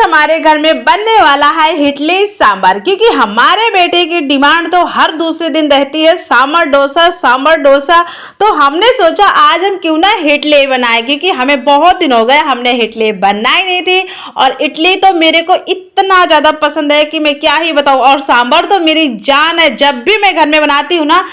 हमारे घर में बनने वाला है इडली सांभर, क्योंकि हमारे बेटे की डिमांड तो हर दूसरे दिन रहती है सांभर डोसा सांभर डोसा। तो हमने सोचा आज हम क्यों ना इडली बनाए, क्योंकि हमें बहुत दिन हो गए हमने इडली बनाई नहीं थी। और इडली तो मेरे को इतना ज्यादा पसंद है कि मैं क्या ही बताऊं। और सांभर तो मेरी जान है, जब भी मैं घर में बनाती हूँ ना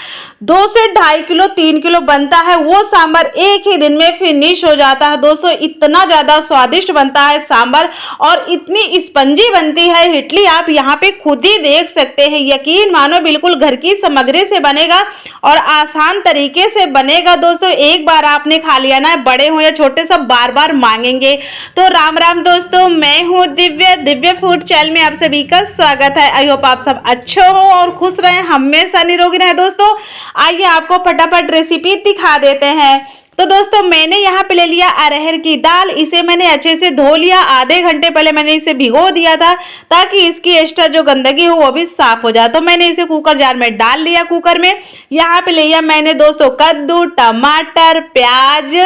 2 से 2.5 किलो 3 किलो बनता है वो सांभर, एक ही दिन में फिनिश हो जाता है दोस्तों। इतना ज्यादा स्वादिष्ट बनता है सांभर और इतनी स्पंजी बनती है इडली, आप यहाँ पे खुद ही देख सकते हैं। यकीन मानो बिल्कुल घर की सामग्री से बनेगा और आसान तरीके से बनेगा दोस्तों। एक बार आपने खा लिया ना, बड़े हो या छोटे सब बार बार मांगेंगे। तो राम राम दोस्तों, मैं हूँ दिव्य फूड चैनल में आप सभी का स्वागत है। आई होप आप सब अच्छे हो और खुश रहें, हमेशा निरोगी रहें दोस्तों। आइए आपको फटाफट रेसिपी दिखा देते हैं। तो दोस्तों मैंने यहाँ पे ले लिया अरहर की दाल, इसे मैंने अच्छे से धो लिया। आधे घंटे पहले मैंने इसे भिगो दिया था ताकि इसकी एक्स्ट्रा जो गंदगी हो वो भी साफ हो जाए। तो मैंने इसे कुकर जार में डाल लिया। कुकर में यहाँ पे ले लिया मैंने दोस्तों कद्दू, टमाटर, प्याज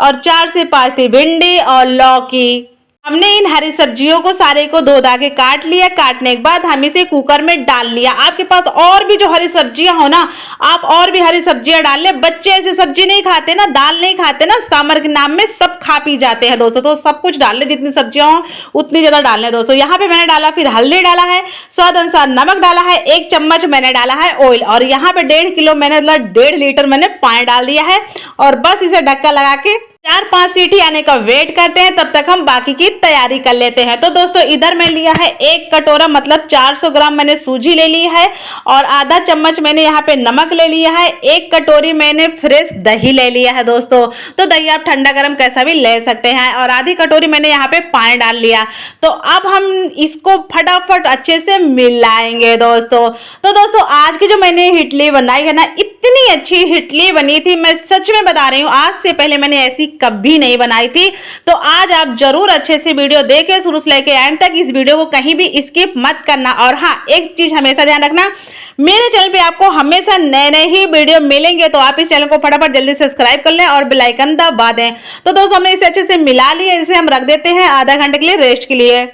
और 4 से 5 भिंडी और लौकी। हमने इन हरी सब्जियों को सारे को धो धा के काट लिया। काटने के बाद हम इसे कुकर में डाल लिया। आपके पास और भी जो हरी सब्जियां हो ना, आप और भी हरी सब्जियां डाल ले। बच्चे ऐसे सब्जी नहीं खाते ना, दाल नहीं खाते ना, सांभर के नाम में सब खा पी जाते हैं दोस्तों। तो सब कुछ डाल ले, जितनी सब्जियां हो उतनी ज्यादा डाल ले दोस्तों। यहाँ पे मैंने डाला, फिर हल्दी डाला है, स्वाद अनुसार नमक डाला है, 1 चम्मच मैंने डाला है ऑयल, और यहाँ पे 1.5 किलो मैंने 1.5 लीटर मैंने पानी डाल दिया है। और बस इसे ढक्कन लगा के 4-5 सीटी आने का वेट करते हैं, तब तक हम बाकी की तैयारी कर लेते हैं। तो दोस्तों इधर मैं लिया है 1 कटोरा मतलब 400 ग्राम मैंने सूजी ले ली है, और आधा चम्मच मैंने यहाँ पे नमक ले लिया है। 1 कटोरी मैंने फ्रेश दही ले लिया है दोस्तों। तो दही आप ठंडा गर्म कैसा भी ले सकते हैं। और आधी कटोरी मैंने यहाँ पे पानी डाल लिया। तो अब हम इसको फटाफट अच्छे से मिलाएंगे दोस्तों। तो दोस्तों आज की जो मैंने इडली बनाई है ना, इतनी अच्छी इडली बनी थी, मैं सच में बता रही हूँ, आज से पहले मैंने ऐसी कभी नहीं बनाई थी। तो आज आप जरूर अच्छे से वीडियो देखें, शुरू से लेकर एंड तक। इस वीडियो को कहीं भी स्किप मत करना। और हाँ, एक चीज हमेशा ध्यान रखना, मेरे चैनल पे आपको हमेशा नए नए ही वीडियो मिलेंगे, तो आप इस चैनल को फटाफट जल्दी सब्सक्राइब कर लें और बेल आइकन दबा दें। तो दोस्तों हमने इसे अच्छे से मिला लिया, इसे हम रख देते हैं आधा घंटे के लिए रेस्ट के लिए।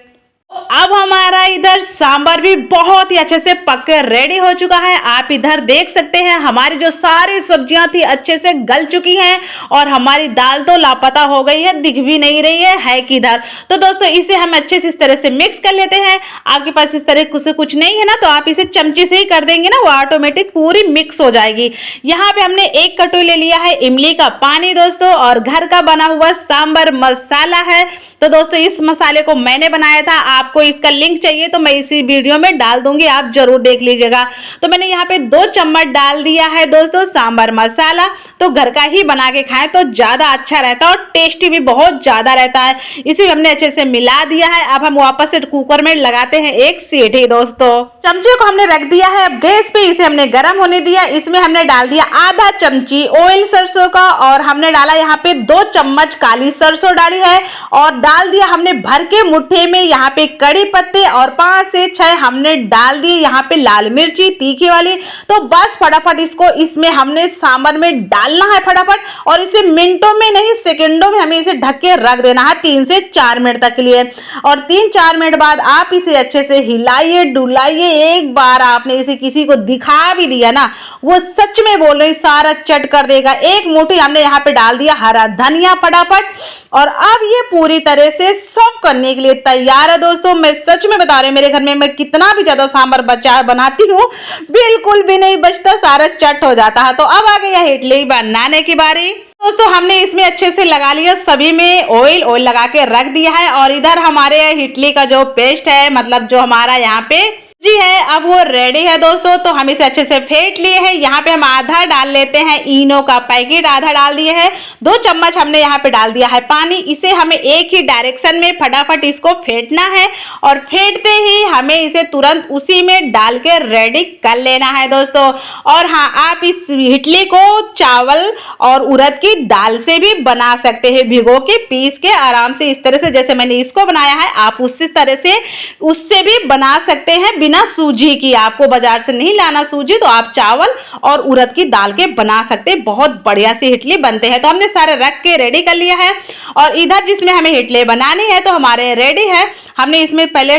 अब हमारा इधर सांभर भी बहुत ही अच्छे से पक के रेडी हो चुका है। आप इधर देख सकते हैं हमारी जो सारी सब्जियां थी अच्छे से गल चुकी हैं, और हमारी दाल तो लापता हो गई है, दिख भी नहीं रही है किधर। तो दोस्तों इसे हम अच्छे से इस तरह से मिक्स कर लेते हैं। आपके पास इस तरह से कुछ नहीं है ना, तो आप इसे चमचे से ही कर देंगे ना, वो ऑटोमेटिक पूरी मिक्स हो जाएगी। यहाँ पे हमने 1 कटोरी ले लिया है इमली का पानी दोस्तों, और घर का बना हुआ सांभर मसाला है। तो दोस्तों इस मसाले को मैंने बनाया था, आपको इसका लिंक चाहिए तो मैं इसी वीडियो में डाल दूंगी, आप जरूर देख लीजिएगा। तो मैंने यहाँ पे 2 चम्मच डाल दिया है दोस्तों सांभर मसाला। तो घर का ही बना के खाएं तो ज्यादा अच्छा रहता है और टेस्टी भी बहुत ज्यादा रहता है। इसे हमने अच्छे से मिला दिया है। अब हम वापस से कुकर में लगाते हैं 1 सीटी दोस्तों। चमचे को हमने रख दिया है अब गैस पे, इसे हमने गर्म होने दिया। इसमें हमने डाल दिया आधा चमची ऑयल सरसों का, और हमने डाला यहाँ पे 2 चम्मच काली सरसों डाली है, और डाल दिया हमने भर के मुट्ठे में यहाँ पे कड़ी पत्ते, और 5 से 6 हमने डाल दिए यहाँ पे लाल मिर्ची तीखी वाली। तो बस फटाफट इसको इसमें हमने सांभर में डालना है फटाफट, और इसे मिनटों में नहीं सेकंडों में हमें इसे ढक के रख देना है 3 से 4 मिनट तक के लिए। और 3-4 मिनट बाद आप इसे अच्छे से हिलाइए डुलाइए। एक बार आपने इसे किसी को दिखा भी दिया ना, वो सच में बोल रही सारा चट कर देगा। 1 मुट्ठी हमने यहाँ पे डाल दिया हरा धनिया फटाफट, और अब ये पूरी तरह से सर्व करने के लिए तैयार है दोस्तों। मैं सच में बता रही हूँ, मेरे घर में मैं कितना भी ज्यादा सांभर बनाती हूँ, बिल्कुल भी नहीं बचता, सारा चट हो जाता है। तो अब आ गई है इडली बनाने की बारी दोस्तों। हमने इसमें अच्छे से लगा लिया सभी में ऑयल लगा के रख दिया है। और इधर हमारे इडली का जो पेस्ट है, मतलब जो हमारा यहाँ पे जी है, अब वो रेडी है दोस्तों। तो हम इसे अच्छे से फेंट लिए हैं। यहाँ पे हम आधा डाल लेते हैं इनो का पैकेट, आधा डाल दिए हैं। 2 चम्मच हमने यहाँ पे डाल दिया है पानी। इसे हमें एक ही डायरेक्शन में फटाफट इसको फेंटना है, और फेंटते ही हमें इसे तुरंत उसी में डाल के रेडी कर लेना है दोस्तों। और हाँ, आप इस इडली को चावल और उड़द की दाल से भी बना सकते हैं, भिगो के पीस के आराम से, इस तरह से जैसे मैंने इसको बनाया है, आप उसी तरह से उससे भी बना सकते हैं बिना बिना सूजी की, आपको बाजार से नहीं लाना सूजी, तो आप चावल और उड़द की दाल के बना सकते हैं। बहुत बढ़िया सी इडली बनते हैं। तो हमने सारे रख के रेडी कर लिया है और इधर जिसमें हमें इडली बनानी है तो हमारे रेडी है। हमने इसमें पहले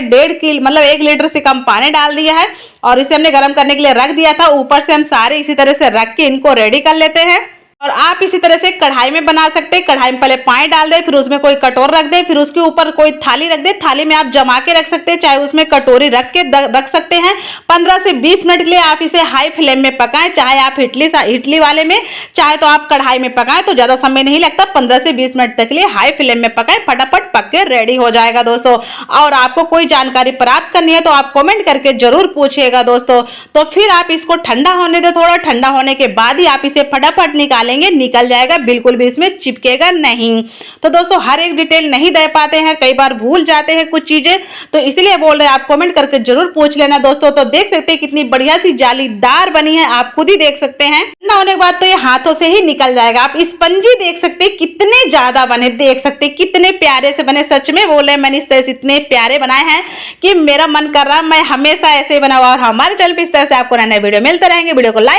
1 लीटर से कम पानी डाल दिया है और इसे हमने गर्म करने के लिए रख दिया था। ऊपर से हम सारे इसी तरह से रख के इनको रेडी कर लेते हैं। और आप इसी तरह से कढ़ाई में बना सकते हैं। कढ़ाई में पहले पानी डाल दें, फिर उसमें कोई कटोर रख दें, फिर उसके ऊपर कोई थाली रख दें। थाली में आप जमा के रख सकते हैं, चाहे उसमें कटोरी रख के रख सकते हैं। 15 से 20 मिनट के लिए आप इसे हाई फ्लेम में पकाएं, चाहे आप इडली वाले में, चाहे तो आप कढ़ाई में पकाएं, तो ज्यादा समय नहीं लगता। 15 से 20 मिनट तक के लिए हाई फ्लेम में पकाएं, फटाफट पक के रेडी हो जाएगा दोस्तों। और आपको कोई जानकारी प्राप्त करनी है तो आप कमेंट करके जरूर पूछिएगा दोस्तों। तो फिर आप इसको ठंडा होने दो, थोड़ा ठंडा होने के बाद ही आप इसे फटाफट निकल जाएगा, बिल्कुल भी इसमें चिपकेगा नहीं। तो दोस्तों हर एक डिटेल नहीं दे पाते हैं, कई बार भूल जाते हैं कुछ चीजें, तो इसलिए बोल रहे हैं आप कमेंट करके जरूर पूछ लेना दोस्तों। तो देख सकते हैं कितनी बढ़िया सी जालीदार बनी है, आप खुद ही देख सकते हैं। ठंडा होने के बाद तो ये हाथों से ही निकल जाएगा। आप स्पंजी देख सकते हैं कितने ज्यादा बने, देख सकते हैं कितने प्यारे से बने। सच में बोल रहे हैं, मैंने इस तरह से इतने प्यारे बनाए हैं कि मेरा मन कर रहा है मैं हमेशा ऐसे बनाऊं। और हमारे चैनल पर इस तरह से आपको नए नए वीडियो मिलते रहेंगे। वीडियो को लाइक